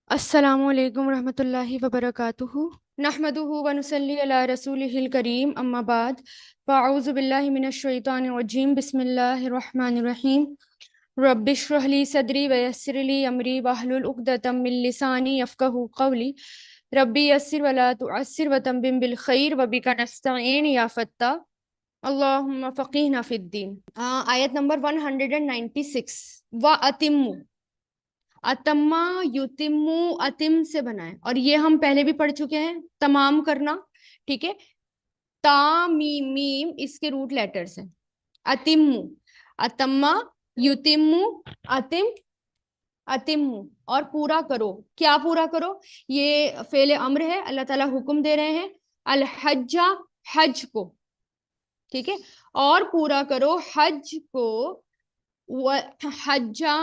السلام علیکم ورحمۃ اللہ وبرکاتہ نحمدہ ونصلی علی رسولہ الکریم اما بعد فاعوذ باللہ من الشیطان الرجیم بسم اللہ الرحمن الرحیم رب اشرح لی صدری ویسر لی امری واحلل عقدۃ من لسانی یفقہوا قولی ربی یسر ولا تعسر وتمم بالخیر وبک نستعین یا فتاح اللہم فقہنا فی الدین۔ آیت نمبر 196 وَأَتِمُّوا، اتما یتمو اتم سے بنا ہے اور یہ ہم پہلے بھی پڑھ چکے ہیں، تمام کرنا، ٹھیک ہے۔ تا میم میم اس کے روٹ لیٹرز ہیں۔ اتمو، اتما یتمو اتم، اتمو اور پورا کرو۔ کیا پورا کرو؟ یہ فعل امر ہے، اللہ تعالیٰ حکم دے رہے ہیں الحجہ، حج کو، ٹھیک ہے، اور پورا کرو حج کو۔ حجہ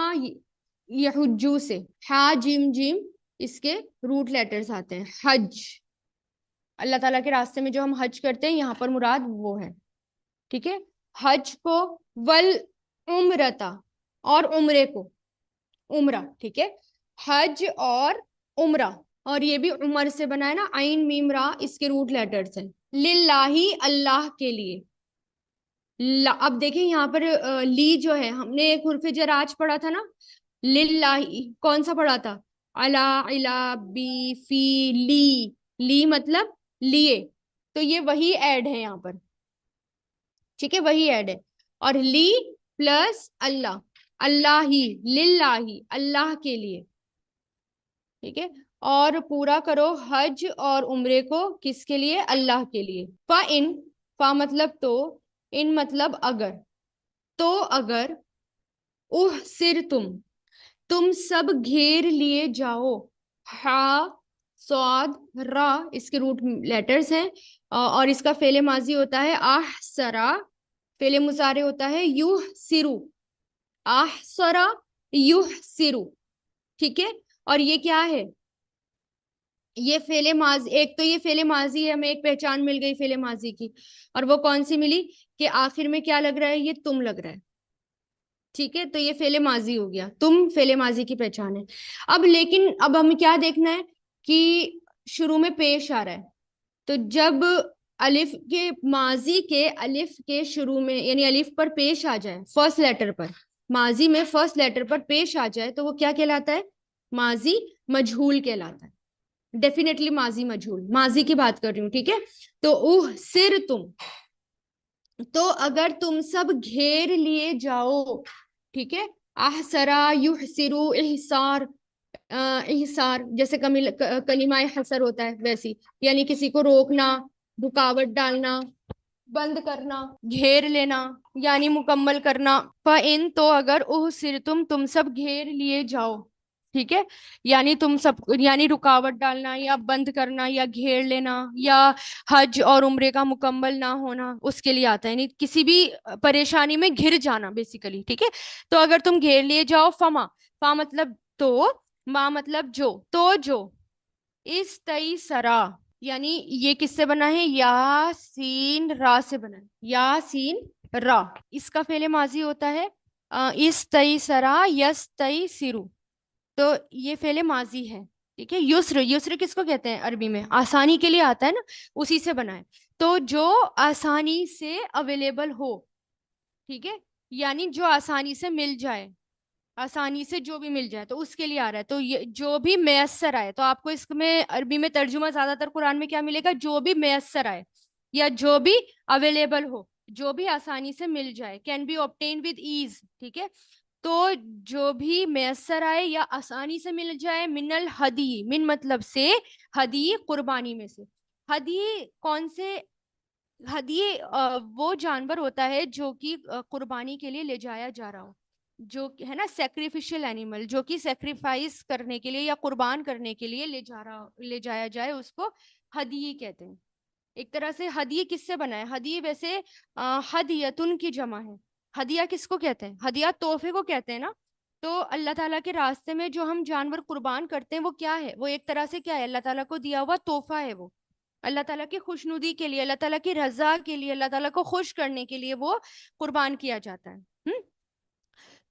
یحجو سے، ہا جیم جیم اس کے روٹ لیٹرز آتے ہیں۔ حج، اللہ تعالیٰ کے راستے میں جو ہم حج کرتے ہیں، یہاں پر مراد وہ ہے، ٹھیک ہے۔ حج کو، ول عمرتا، اور عمرے کو، عمرہ، ٹھیک ہے۔ حج اور عمرہ، اور یہ بھی عمر سے بنا ہے نا، عین میم را اس کے روٹ لیٹرز ہیں۔ للہ، اللہ کے لیے۔ اب دیکھیں یہاں پر لی جو ہے، ہم نے ایک حرف جر آج پڑھا تھا نا، للہ، کون سا پڑھا تھا؟ علا، علا، بی، فی، لی مطلب لیے، تو یہ وہی ایڈ ہے یہاں پر، ٹھیک ہے، وہی ایڈ ہے۔ اور لی پلس اللہ، اللہ ہی، للہ ہی، اللہ کے لیے، ٹھیک ہے۔ اور پورا کرو حج اور عمرے کو، کس کے لیے؟ اللہ کے لیے۔ فَإِن، فا مطلب تو، ان مطلب اگر، تو اگر، تم سب گھیر لیے جاؤ، ہا، صاد، را اس کے روٹ لیٹرز ہیں، اور اس کا فعل ماضی ہوتا ہے احسرا، فعل مضارع ہوتا ہے یحسرو، احسرا یحسرو، ٹھیک ہے۔ اور یہ کیا ہے؟ یہ فعل ماضی، ایک تو یہ فعل ماضی ہے، ہمیں ایک پہچان مل گئی فعل ماضی کی، اور وہ کون سی ملی کہ آخر میں کیا لگ رہا ہے؟ یہ تم لگ رہا ہے، ٹھیک ہے، تو یہ فعل ماضی ہو گیا، تم فعل ماضی کی پہچان ہے۔ اب لیکن اب ہمیں کیا دیکھنا ہے کہ شروع میں پیش آ رہا ہے، تو جب الف کے، ماضی کے الف کے شروع میں، یعنی الف پر پیش آ جائے، فرسٹ لیٹر پر، ماضی میں فرسٹ لیٹر پر پیش آ جائے، تو وہ کیا کہلاتا ہے؟ ماضی مجہول کہلاتا ہے، ڈیفینیٹلی ماضی مجہول، ماضی کی بات کر رہی ہوں، ٹھیک ہے۔ تو سر تم، تو اگر تم سب گھیر لیے جاؤ، ٹھیک ہے، احسرا یحسرو، احسار، احسار جیسے کلمہ حسر ہوتا ہے ویسی، یعنی کسی کو روکنا، رکاوٹ ڈالنا، بند کرنا، گھیر لینا، یعنی مکمل کرنا۔ فَإِن، تو اگر، تم سب گھیر لیے جاؤ، ٹھیک ہے، یعنی تم سب، یعنی رکاوٹ ڈالنا یا بند کرنا یا گھیر لینا یا حج اور عمرے کا مکمل نہ ہونا، اس کے لیے آتا ہے، یعنی کسی بھی پریشانی میں گھر جانا بیسیکلی، ٹھیک ہے۔ تو اگر تم گھیر لیے جاؤ، فما، فا مطلب تو، ما مطلب جو، تو جو، اس تئی سرا، یعنی یہ کس سے بنا ہے؟ یا سین را سے بنا ہے، یا سین را، اس کا فعل ماضی ہوتا ہے اس تئی سرا، یس تئی سرو، تو یہ فعل ماضی ہے، ٹھیک ہے۔ یسر، یسر کس کو کہتے ہیں عربی میں؟ آسانی کے لیے آتا ہے نا، اسی سے بنا ہے، تو جو آسانی سے اویلیبل ہو، ٹھیک ہے، یعنی جو آسانی سے مل جائے، آسانی سے جو بھی مل جائے، تو اس کے لیے آ رہا ہے، تو یہ جو بھی میسر آئے، تو آپ کو اس میں عربی میں ترجمہ زیادہ تر قرآن میں کیا ملے گا؟ جو بھی میسر آئے، یا جو بھی اویلیبل ہو، جو بھی آسانی سے مل جائے، can be obtained with ease، ٹھیک ہے۔ تو جو بھی میسر آئے یا آسانی سے مل جائے، من الہدی، من مطلب سے، ہدی قربانی میں سے۔ ہدی کون سے؟ ہدی وہ جانور ہوتا ہے جو کہ قربانی کے لیے لے جایا جا رہا ہو، جو ہے نا سیکریفیشل اینیمل، جو کہ سیکریفائس کرنے کے لیے یا قربان کرنے کے لیے لے جایا جائے، اس کو ہدی کہتے ہیں۔ ایک طرح سے ہدیہ کس سے بنا ہے؟ ہدیہ ویسے ہدیتن کی جمع ہے۔ ہدیہ کس کو کہتے ہیں؟ ہدیہ تحفے کو کہتے ہیں نا۔ تو اللہ تعالیٰ کے راستے میں جو ہم جانور قربان کرتے ہیں، وہ کیا ہے؟ وہ ایک طرح سے کیا ہے؟ اللہ تعالیٰ کو دیا ہوا تحفہ ہے، وہ اللہ تعالیٰ کی خوشنودی کے لیے، اللہ تعالیٰ کی رضا کے لیے، اللہ تعالیٰ کو خوش کرنے کے لیے وہ قربان کیا جاتا ہے۔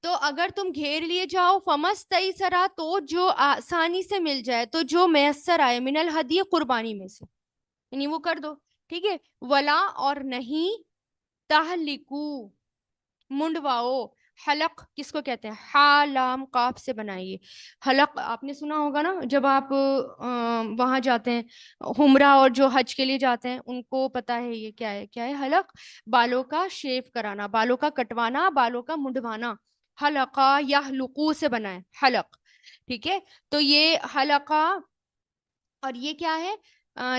تو اگر تم گھیر لیے جاؤ، فمستیسرا تو جو آسانی سے مل جائے، تو جو میسر آئے، من الہدی قربانی میں سے، یعنی وہ کر دو، ٹھیک ہے. ولا اور نہیں، تہلکو منڈواؤ، حلق کس کو کہتے ہیں؟ ہا لام قاف سے بنائیے. حلق آپ نے سنا ہوگا نا، جب آپ وہاں جاتے ہیں عمرہ اور جو حج کے لیے جاتے ہیں ان کو پتا ہے یہ کیا ہے. کیا ہے حلق؟ بالوں کا شیو کرانا، بالوں کا کٹوانا، بالوں کا منڈوانا. حلقہ یا حلقو سے بنا ہے حلق، ٹھیک ہے. تو یہ حلقہ، اور یہ کیا ہے؟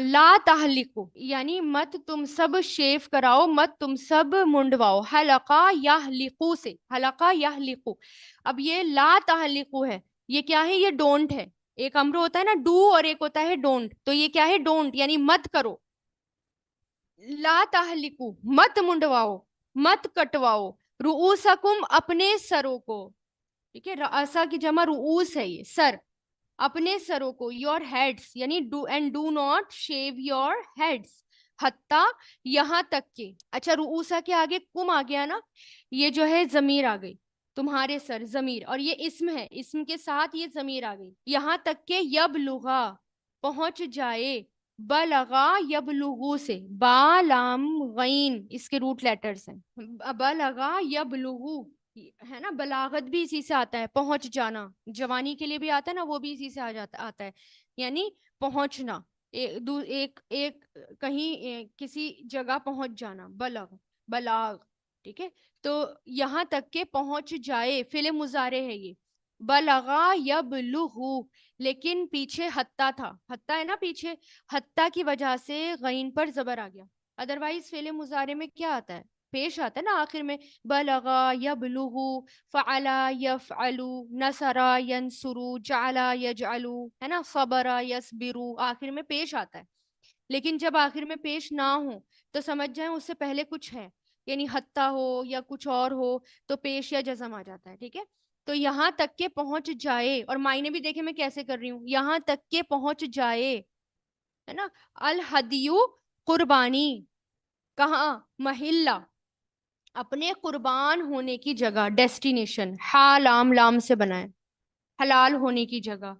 لا تحلقو، یعنی مت تم سب شیو کراؤ، مت تم سب منڈواؤ. حلقہ یحلقو سے، حلقہ یحلقو. اب یہ لا تحلقو ہے، یہ کیا ہے؟ یہ ڈونٹ ہے. ایک امر ہوتا ہے نا ڈو، اور ایک ہوتا ہے ڈونٹ. تو یہ کیا ہے؟ ڈونٹ، یعنی مت کرو. لا تحلقو، مت منڈواؤ، مت کٹواؤ. رؤوسکم، اپنے سروں کو، ٹھیک ہے. رؤسا کی جمع رؤوس ہے، یہ سر، اپنے سروں کو. یور ہیڈس، یعنی do and do not shave your heads. حتی، یہاں تک کہ. اچھا رؤوسا کے آگے کم آ گیا نا، یہ جو ہے ضمیر آ گئی، تمہارے سر ضمیر، اور یہ اسم ہے، اسم کے ساتھ یہ ضمیر آ گئی. یہاں تک کہ یبلغا، پہنچ جائے. بلغا یبلغو سے، با لام غین اس کے روٹ لیٹرز ہیں. بلغا یبلغو ہے نا، بلاغت بھی اسی سے آتا ہے، پہنچ جانا. جوانی کے لیے بھی آتا ہے نا، وہ بھی اسی سے آتا ہے، یعنی پہنچنا، ایک کہیں کسی جگہ پہنچ جانا. بلغ، بلاغ، ٹھیک ہے. تو یہاں تک کہ پہنچ جائے، فعل مضارع ہے یہ. بلغا یبلغو، لیکن پیچھے حتی تھا، حتی ہے نا پیچھے، حتی کی وجہ سے غین پر زبر آ گیا. ادروائز فعل مضارع میں کیا آتا ہے؟ پیش آتا ہے نا آخر میں. بلغا یبلغو، فعلا یفعلو، نصرا ینصرو، جعلا یجعلو، ہے نا، صبرا یصبرو، آخر میں پیش آتا ہے. لیکن جب آخر میں پیش نہ ہو تو سمجھ جائیں اس سے پہلے کچھ ہے، یعنی حتی ہو یا کچھ اور ہو تو پیش یا جزم آ جاتا ہے، ٹھیک ہے. تو یہاں تک کہ پہنچ جائے، اور معنی بھی دیکھیں میں کیسے کر رہی ہوں، یہاں تک کہ پہنچ جائے، ہے نا. الہدیو، قربانی، کہاں؟ محلہ، اپنے قربان ہونے کی جگہ، ڈیسٹینیشن. ہا لام لام سے بنائے، حلال ہونے کی جگہ،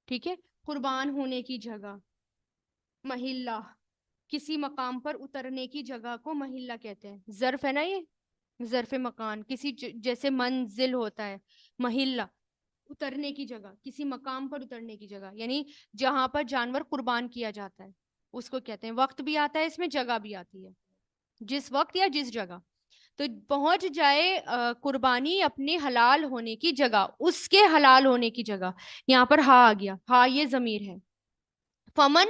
ٹھیک ہے، قربان ہونے کی جگہ. محلہ، کسی مقام پر اترنے کی جگہ کو محلہ کہتے ہیں. ظرف ہے نا یہ، ظرف مکان، کسی جیسے منزل ہوتا ہے، محلہ اترنے کی جگہ، کسی مقام پر اترنے کی جگہ، یعنی جہاں پر جانور قربان کیا جاتا ہے اس کو کہتے ہیں. وقت بھی آتا ہے اس میں، جگہ بھی آتی ہے، جس وقت یا جس جگہ. تو پہنچ جائے قربانی اپنے حلال ہونے کی جگہ، اس کے حلال ہونے کی جگہ. یہاں پر ہا آ گیا، ہا یہ ضمیر ہے. فمن،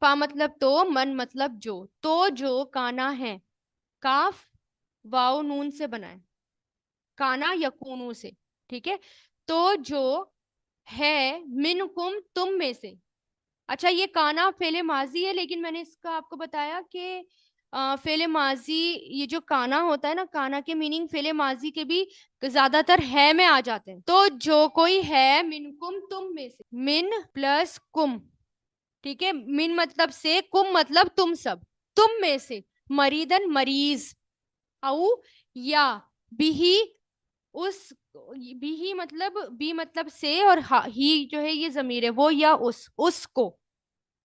فا مطلب تو، من مطلب جو. تو جو کانا ہے، کاف واو نون سے بنائے، کانا یکونو سے، ٹھیک ہے. تو جو ہے، منکم تم میں سے. اچھا یہ کانا فعل ماضی ہے، لیکن میں نے اس کا آپ کو بتایا کہ فعل ماضی، یہ جو کانا ہوتا ہے نا، کانا کے میننگ فعل ماضی کے بھی زیادہ تر ہے میں آ جاتے ہیں. تو جو کوئی ہے، منکم تم میں سے، من پلس کم، ٹھیک ہے. من مطلب سے، کم مطلب تم سب، تم میں سے. مریدن مریض، او یا بھی، اس، بھی مطلب، بھی مطلب سے، اور ہی جو ہے یہ ضمیر ہے، وہ یا اس کو،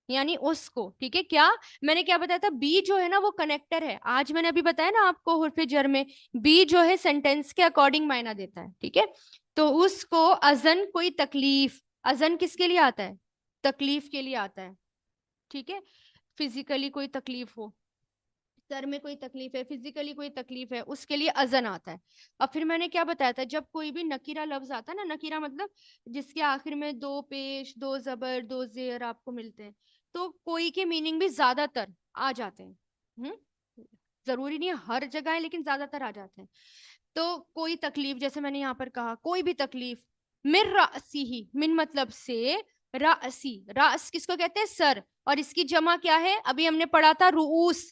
یعنی اس کو، ٹھیک ہے. کیا میں نے کیا بتایا تھا؟ بی جو ہے نا وہ کنیکٹر ہے. آج میں نے ابھی بتایا نا آپ کو حرف جر میں بی جو ہے سینٹینس کے اکارڈنگ معنی دیتا ہے، ٹھیک ہے. تو اس کو ازن، کوئی تکلیف، ازن کس کے لیے آتا ہے؟ تکلیف کے لیے آتا ہے، ٹھیک ہے. فزیکلی کوئی تکلیف ہو، سر میں کوئی تکلیف ہے، فزیکلی کوئی تکلیف ہے، اس کے لیے اذن آتا ہے. اب پھر میں نے کیا بتایا تھا، جب کوئی بھی نکیرہ لفظ آتا ہے نا، نکیرہ مطلب جس کے آخر میں دو پیش، دو زبر، دو زیر آپ کو ملتے ہیں، تو کوئی کے میننگ بھی زیادہ تر آ جاتے ہیں. ضروری نہیں ہے ہر جگہ ہے، لیکن زیادہ تر آ جاتے ہیں. تو کوئی تکلیف، جیسے میں نے یہاں پر کہا کوئی بھی تکلیف. من رأسی ہی، من مطلب سے، رأسی، رأس کس کو کہتے ہیں؟ سر. اور اس کی جمع کیا ہے؟ ابھی ہم نے پڑھا تھا رؤوس،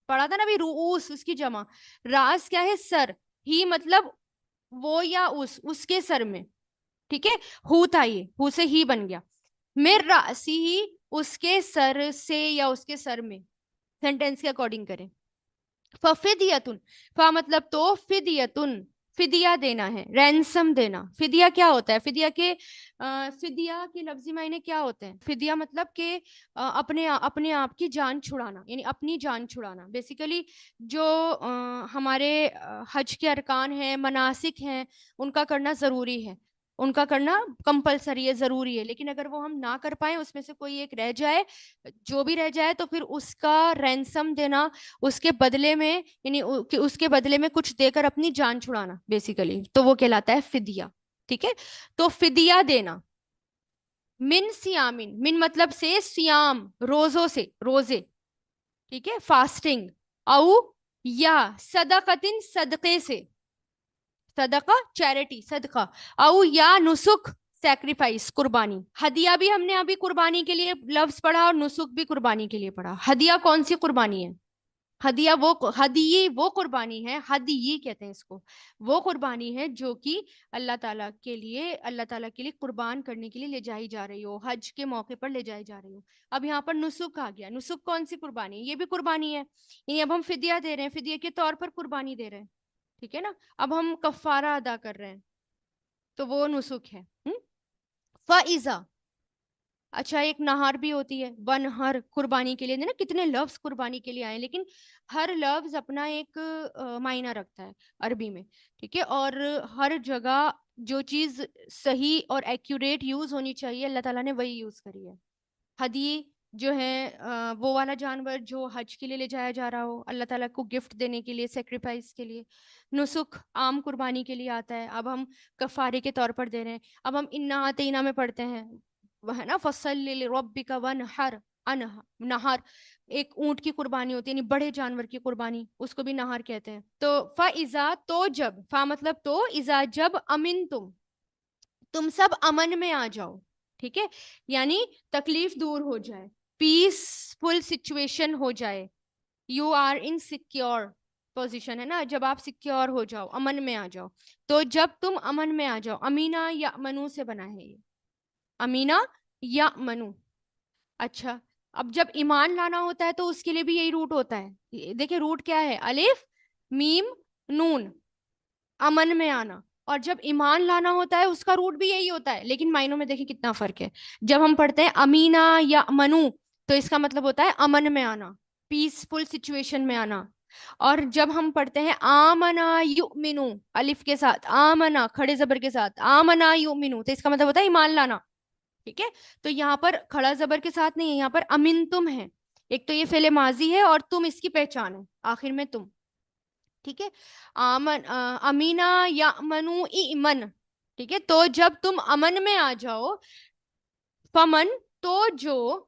پڑھا تھا نا ابھی، رؤوس اس کی جمع. راس کیا ہے؟ سر. ہی مطلب وہ یا اس کے سر میں، ٹھیک ہے. ہو تھا یہ، ہو سے ہی بن گیا. مر راسی ہی، اس کے سر سے یا اس کے سر میں، سینٹینس کے اکارڈنگ کریں. ففدیتن، فا مطلب تو، فدیتن فدیہ دینا ہے، رینسم دینا. فدیہ کیا ہوتا ہے؟ فدیہ کے لفظی معنی کیا ہوتے ہیں؟ فدیہ مطلب کہ اپنے آپ کی جان چھڑانا، یعنی اپنی جان چھڑانا. بیسیکلی جو ہمارے حج کے ارکان ہیں، مناسک ہیں، ان کا کرنا ضروری ہے، ان کا کرنا کمپلسری ہے، ضروری ہے. لیکن اگر وہ ہم نہ کر پائیں، اس میں سے کوئی ایک رہ جائے، جو بھی رہ جائے، تو پھر اس کا رینسم دینا، اس کے بدلے میں، یعنی اس کے بدلے میں کچھ دے کر اپنی جان چھڑانا بیسیکلی، تو وہ کہلاتا ہے فدیہ. ٹھیک ہے، تو فدیہ دینا. من سیامن، من مطلب سے سیام، روزوں سے، روزے. ٹھیک ہے، فاسٹنگ. او یا صدقتن، صدقے سے، صدقہ چیریٹی، صدقہ. او یا نسک، سیکریفائس، قربانی. ہدیہ بھی ہم نے ابھی قربانی کے لیے لفظ پڑھا، اور نسک بھی قربانی کے لیے پڑھا. ہدیہ کون سی قربانی ہے؟ ہدیہ وہ قربانی ہے، ہدیہ کہتے ہیں اس کو، وہ قربانی ہے جو کہ اللہ تعالیٰ کے لیے قربان کرنے کے لیے لے جائی جا رہی ہو، حج کے موقع پر لے جائی جا رہی ہو. اب یہاں پر نسک آ گیا. نسک کون سی قربانی ہے؟ یہ بھی قربانی ہے، یعنی اب ہم فدیہ دے رہے ہیں، فدیہ کے طور پر قربانی دے رہے ہیں. ٹھیک ہے نا، اب ہم کفارہ ادا کر رہے ہیں، تو وہ نسک ہے. فَإِذَا، اچھا ایک نہار بھی ہوتی ہے، ونہر قربانی کے لیے. نا کتنے لفظ قربانی کے لیے آئے، لیکن ہر لفظ اپنا ایک معنی رکھتا ہے عربی میں. ٹھیک ہے، اور ہر جگہ جو چیز صحیح اور ایکوریٹ یوز ہونی چاہیے، اللہ تعالیٰ نے وہی یوز کری ہے. ہدی جو ہے وہ والا جانور جو حج کے لیے لے جایا جا رہا ہو، اللہ تعالیٰ کو گفٹ دینے کے لیے، سیکریفائس کے لیے. نسک عام قربانی کے لیے آتا ہے، اب ہم کفارے کے طور پر دے رہے ہیں. اب ہم انا اعطینہ میں پڑھتے ہیں، وہ ہے نا فصلی لربک ونحر، نہر ایک اونٹ کی قربانی ہوتی ہے، یعنی بڑے جانور کی قربانی، اس کو بھی نہر کہتے ہیں. تو فَإِذَا، تو جب، فا مطلب تو، اذا جب، امن تم سب امن میں آ جاؤ. ٹھیک ہے، یعنی تکلیف دور ہو جائے، پیسفل سچویشن ہو جائے. You are in secure position, ہے نا، جب آپ سیکیور ہو جاؤ، امن میں آ جاؤ. تو جب تم امن میں آ جاؤ، امینہ یا منو سے بنا ہے یہ، امینہ یا منو. اچھا، اب جب ایمان لانا ہوتا ہے تو اس کے لیے بھی یہی روٹ ہوتا ہے. دیکھیں روٹ کیا ہے، الف میم نون، امن میں آنا. اور جب ایمان لانا ہوتا ہے اس کا روٹ بھی یہی ہوتا ہے، لیکن معنوں میں دیکھیں کتنا فرق ہے. جب ہم پڑھتے ہیں امینہ یا منو، تو اس کا مطلب ہوتا ہے امن میں آنا، پیسفل سچویشن میں آنا. اور جب ہم پڑھتے ہیں آمنا یؤمنو، الف کے ساتھ، آمنا کھڑے زبر کے ساتھ، آمنا یؤمنو، تو اس کا مطلب ہوتا ہے ایمان لانا. ٹھیک ہے، تو یہاں پر کھڑا زبر کے ساتھ نہیں ہے، یہاں پر امن تم ہے. ایک تو یہ فعل ماضی ہے، اور تم اس کی پہچان ہے، آخر میں تم. ٹھیک ہے، امینہ یا منو ایمن. ٹھیک ہے، تو جب تم امن میں آ جاؤ، فمن، تو جو،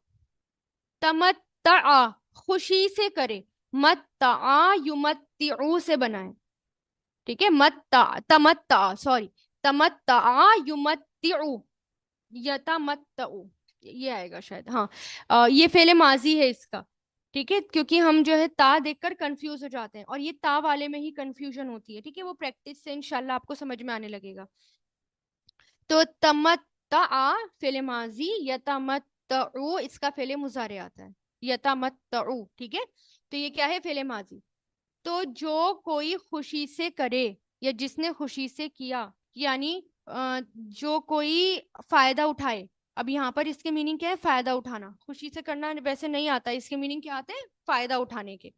تمتع خوشی سے کرے، متع یمتعو سے بنائے. ٹھیک ہے، تمتع یمتعو، یتمتعو، یہ آئے گا شاید، ہاں یہ فعل ماضی ہے اس کا. ٹھیک ہے، کیونکہ ہم جو ہے تا دیکھ کر کنفیوز ہو جاتے ہیں، اور یہ تا والے میں ہی کنفیوژن ہوتی ہے. ٹھیک ہے، وہ پریکٹس سے انشاءاللہ آپ کو سمجھ میں آنے لگے گا. تو تمتع فعل ماضی، یتمتعو اس کا فعل مضارع آتا ہے، یتمتعو. ٹھیک ہے، تو یہ کیا ہے، فعل ماضی. تو جو کوئی خوشی سے کرے، یا جس نے خوشی سے کیا، یعنی جو کوئی فائدہ اٹھائے. اب یہاں پر اس کے میننگ کیا ہے، فائدہ اٹھانا. خوشی سے کرنا ویسے نہیں آتا، اس کے میننگ کیا آتے ہیں، فائدہ اٹھانے کے.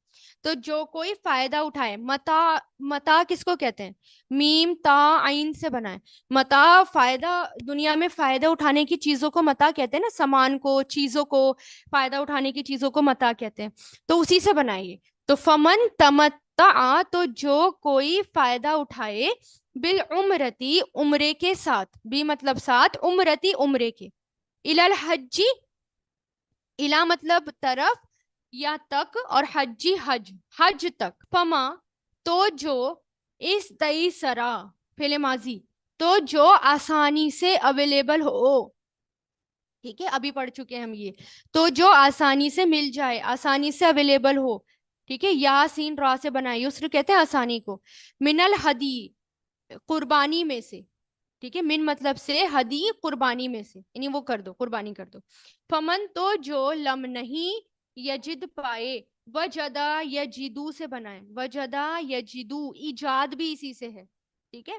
تو جو کوئی فائدہ اٹھائے، متا کس کو کہتے ہیں، میم تا عین سے بنا ہے. متا فائدہ، دنیا میں فائدہ اٹھانے کی چیزوں کو متا کہتے ہیں نا، سامان کو، چیزوں کو، فائدہ اٹھانے کی چیزوں کو متا کہتے ہیں. تو اسی سے بنائیے. تو فمن تمتع، تو جو کوئی فائدہ اٹھائے، بالعمرتی عمرے کے ساتھ، بھی مطلب ساتھ، عمرتی عمرے کے، الالحج، الا مطلب طرف یا تک، اور حجی حج، حج تک. فما، تو جو، اس تئی سرا فعل ماضی، تو جو آسانی سے اویلیبل ہو. ٹھیک ہے، ابھی پڑھ چکے ہم یہ. تو جو آسانی سے مل جائے، آسانی سے اویلیبل ہو. ٹھیک ہے، یا سین را سے بنائے، یسر کہتے ہیں آسانی کو. من الحدی، قربانی میں سے. ٹھیک ہے، من مطلب سے، ہدی قربانی میں سے، یعنی وہ کر دو، قربانی کر دو. فمن، تو جو، لم نہیں، یجد پائے، وجدہ یجدو سے بنائے، وجدہ یجدو، ایجاد بھی اسی سے ہے. ٹھیک ہے.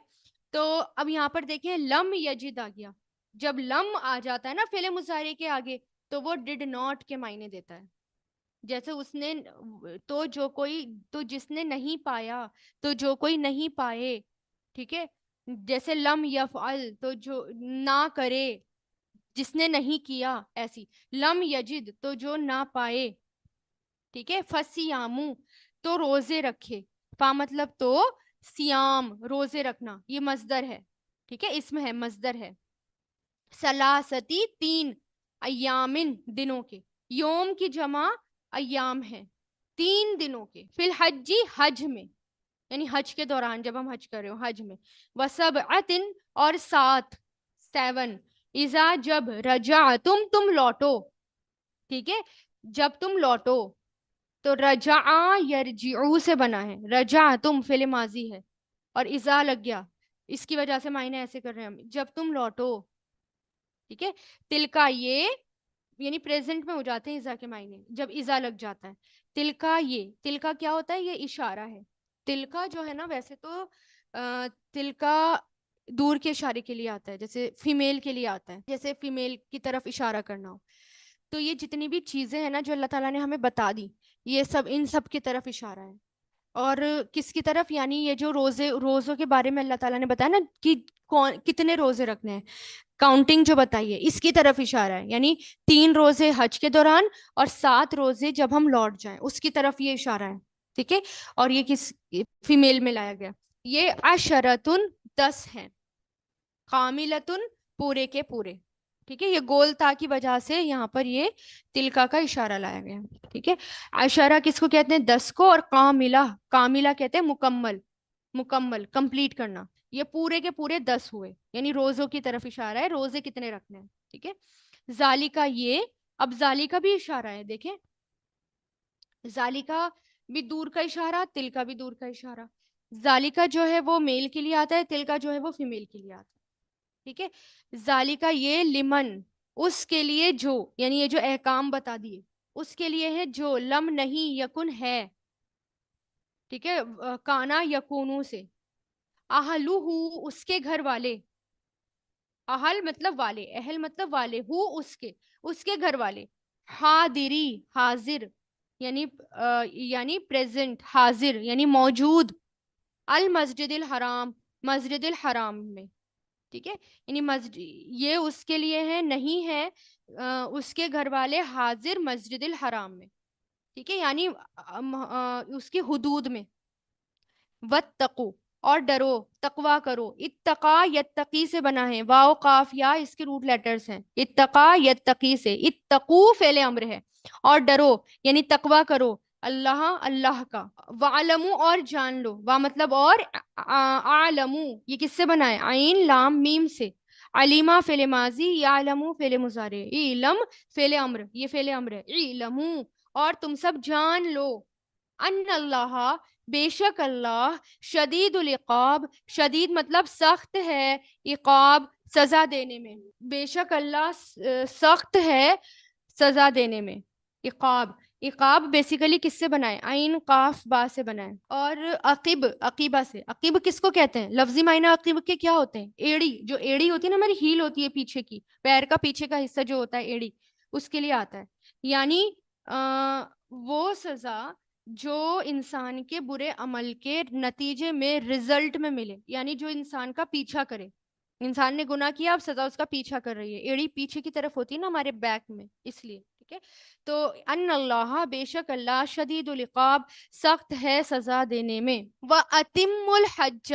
تو اب یہاں پر دیکھیں لم یجد آ گیا. جب لم آ جاتا ہے نا فعل مضارع کے آگے تو وہ ڈڈ ناٹ کے معنی دیتا ہے. جیسے اس نے تو جو کوئی تو جس نے نہیں پایا تو جو کوئی نہیں پائے. ٹھیک ہے. جیسے لم یفعل تو جو نہ کرے جس نے نہیں کیا. ایسی لم یجد تو جو نہ پائے. ٹھیک ہے. فسیامو تو روزے رکھے. فا مطلب تو سیام روزے رکھنا یہ مصدر ہے. ٹھیک ہے. اسم ہے مصدر ہے. سلاستی تین ایامن دنوں کے. یوم کی جمع ایام ہے 3 دنوں کے. فی الحجی حج میں یعنی حج کے دوران جب ہم حج کر رہے ہو حج میں. وسبعتن اور 7 اذا جب رجعتم تم لوٹو. ٹھیک ہے. جب تم لوٹو تو رجع یرجعو سے بنا ہے. رجعتم فعل ماضی ہے اور اذا لگ گیا. اس کی وجہ سے معنی ایسے کر رہے ہیں ہم جب تم لوٹو. ٹھیک ہے. تلکا یہ یعنی پریزنٹ میں ہو جاتے ہیں اذا کے معنی جب اذا لگ جاتا ہے. تلکا یہ تلکا کیا ہوتا ہے یہ اشارہ ہے. تلکا جو ہے نا ویسے تو تلکا دور کے اشارے کے لیے آتا ہے جیسے فیمیل کے لیے آتا ہے جیسے فیمیل کی طرف اشارہ کرنا ہو. تو یہ جتنی بھی چیزیں ہیں نا جو اللہ تعالیٰ نے ہمیں بتا دی یہ سب ان سب کی طرف اشارہ ہے. اور کس کی طرف یعنی یہ جو روزوں کے بارے میں اللہ تعالیٰ نے بتایا نا کہ کتنے روزے رکھنے ہیں کاؤنٹنگ جو بتائیے اس کی طرف اشارہ ہے. یعنی 3 روزے حج کے دوران اور 7 روزے جب ہم لوٹ جائیں اس کی طرف یہ اشارہ ہے. ٹھیک ہے. اور یہ کس فیمیل میں لایا گیا. یہ عشرتن 10 ہیں. کاملتن پورے کے پورے. ٹھیک ہے. یہ گول تا کی وجہ سے یہاں پر یہ تلکا کا اشارہ لایا گیا. ٹھیک ہے. عشرہ کس کو کہتے ہیں 10 کو اور کاملہ کہتے ہیں مکمل کمپلیٹ کرنا. یہ پورے کے پورے 10 ہوئے یعنی روزوں کی طرف اشارہ ہے روزے کتنے رکھنے ہیں. ٹھیک ہے. ذالکا یہ اب ذالکا بھی اشارہ ہے. دیکھیں ذالکا بھی دور کا اشارہ تلکا بھی دور کا اشارہ. ذالکا جو ہے وہ میل کے لیے آتا ہے تلکا جو ہے وہ فیمیل کے لیے آتا ہے. ٹھیک ہے. ذالکا یہ لمن اس کے لیے جو یعنی یہ جو احکام بتا دیے اس کے لیے ہے جو لم نہیں یکن ہے. ٹھیک ہے. کانا یکونو سے. اہلو اس کے گھر والے. اہل مطلب والے اہل مطلب والے ہو اس کے گھر والے. حاضری حاضر یعنی پریزنٹ حاضر یعنی موجود. المسجد الحرام مسجد الحرام میں. ٹھیک ہے. یعنی مسجد یہ اس کے لیے ہے نہیں ہے اس کے گھر والے حاضر مسجد الحرام میں. ٹھیک ہے. یعنی اس کی حدود میں. واتقو اور ڈرو تقوا کرو. اتقا یتقی سے بنا ہے واو قاف یا اس کے روٹ لیٹرز ہیں. اتقا یتقی سے. اتقو فعل امر ہے اور ڈرو یعنی تقوا کرو اللہ کا. وعلمو اور جان لو. وا مطلب اور عالمو یہ کس سے بنا ہے عین لام میم سے. علیما فعل ماضی یعلمو فعل مضارع. علم فعل امر یہ فعل امر ہے. علمو اور تم سب جان لو. ان اللہ بے شک اللہ شدید العقاب شدید مطلب سخت ہے عقاب سزا دینے میں. بے شک اللہ سخت ہے سزا دینے میں. عقاب بیسیکلی کس سے بنائے عین قاف با سے بنائے. اور عقیبہ سے. عقیب کس کو کہتے ہیں لفظی معنی عقیب کے کیا ہوتے ہیں ایڑی. جو ایڑی ہوتی ہے نا ہماری ہیل ہوتی ہے پیچھے کی پیر کا پیچھے کا حصہ جو ہوتا ہے ایڑی اس کے لیے آتا ہے. یعنی وہ سزا جو انسان کے برے عمل کے نتیجے میں رزلٹ میں ملے یعنی جو انسان کا پیچھا کرے. انسان نے گناہ کیا اب سزا اس کا پیچھا کر رہی ہے. ایڑی پیچھے کی طرف ہوتی ہے نا ہمارے بیک میں اس لیے. ٹھیک ہے. تو ان اللہ بے شک اللہ شدید العقاب سخت ہے سزا دینے میں. وَأَتِمُّ الْحَجَّ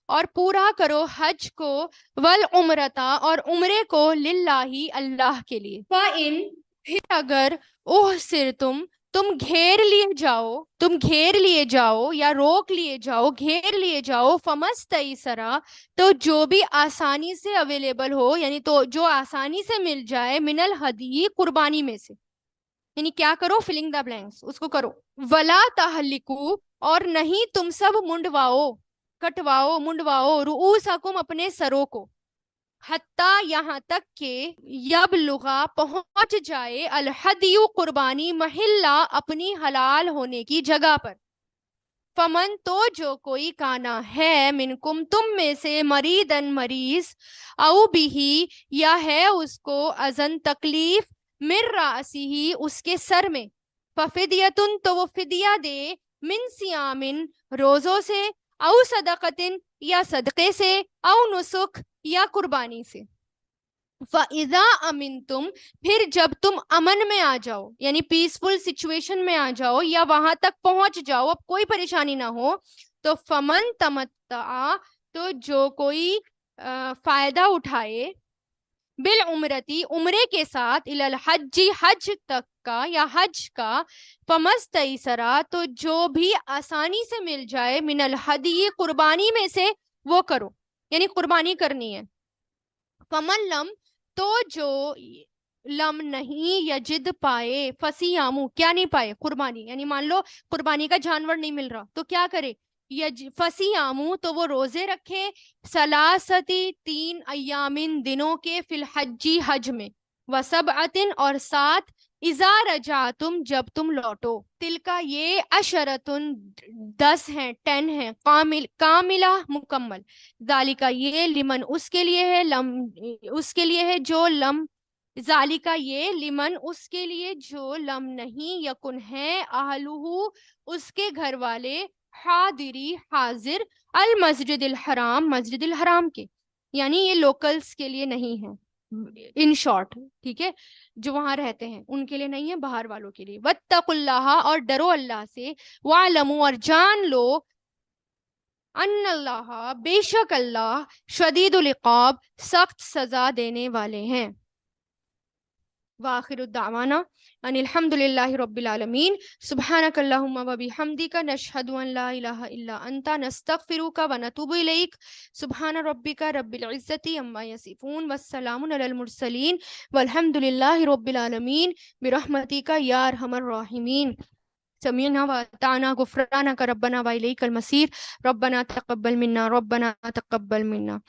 اور پورا کرو حج کو والعمرۃ اور عمرے کو للہ اللہ کے لیے. فَإِن پھر اگر احصرتم تم گھیر لیے جاؤ یا روک لیے جاؤ گھیر لیے جاؤ فمستیسرا تو جو بھی آسانی سے اویلیبل ہو یعنی تو جو آسانی سے مل جائے من الہدی قربانی میں سے. یعنی کیا کرو فلنگ دا بلینکس اس کو کرو. ولا تہلکو اور نہیں تم سب منڈواؤ رؤوسکم اپنے سروں کو. حتیٰ یہاں تک کہ یبلغا پہنچ جائے الہدی قربانی محلہ اپنی حلال ہونے کی جگہ پر. فمن تو جو کوئی کانا ہے منکم تم میں سے مریدن مریض او بھی یا ہے اس کو ازن تکلیف من رأسی اس کے سر میں ففدیتن تو وہ فدیہ دے من سیامن روزوں سے او صدقتن یا صدقے سے او نسک یا قربانی سے فَإِذَا أَمِنْتُمْ پھر جب تم امن میں آ جاؤ یعنی پیسفل سچویشن میں آ جاؤ یا وہاں تک پہنچ جاؤ اب کوئی پریشانی نہ ہو تو فمن تمتع تو جو کوئی فائدہ اٹھائے بالعمرتی عمرے کے ساتھ الحج حج تک کا یا حج کا فمستیسرا تو جو بھی آسانی سے مل جائے من الحدی قربانی میں سے وہ کرو یعنی قربانی کرنی ہے فمن لم تو جو لم نہیں یجد پائے فصیامو کیا نہیں پائے قربانی یعنی مان لو قربانی کا جانور نہیں مل رہا تو کیا کرے فصیامو تو وہ روزے رکھے ثلاثتی 3 ایامن دنوں کے فی الحجی حج میں وسبعتن اور 7 اذا رجعتم جب تم لوٹو تلکا یہ عشرتن 10 ہیں 10 ہیں کاملہ مکمل ذالکا یہ لمن اس کے لیے ہے اس کے لیے ہے جو لم ذالکا یہ لمن اس کے لیے جو لم نہیں یکن ہے اہلہ اس کے گھر والے حاضری حاضر المسجد الحرام مسجد الحرام کے یعنی یہ لوکلز کے لیے نہیں ہے ان شارٹ ٹھیک ہے جو وہاں رہتے ہیں ان کے لیے نہیں ہے باہر والوں کے لیے واتقوا اللہ اور ڈرو اللہ سے وَاعْلَمُوا اور جان لو ان اللہ بے شک اللہ شدید العقاب سخت سزا دینے والے ہیں وآخر الدعوانا ان الحمد للہ رب العالمین سبحانک اللہم و بحمدک نشہد ان لا الہ الا انت نستغفرک و نتوب الیک سبحان ربک رب العزت عما یصفون والسلام علی المرسلین والحمد للہ رب العالمین برحمتک یا ارحم الراحمین سمعنا وأطعنا غفرانك ربنا وإليك المصير ربنا تقبل منا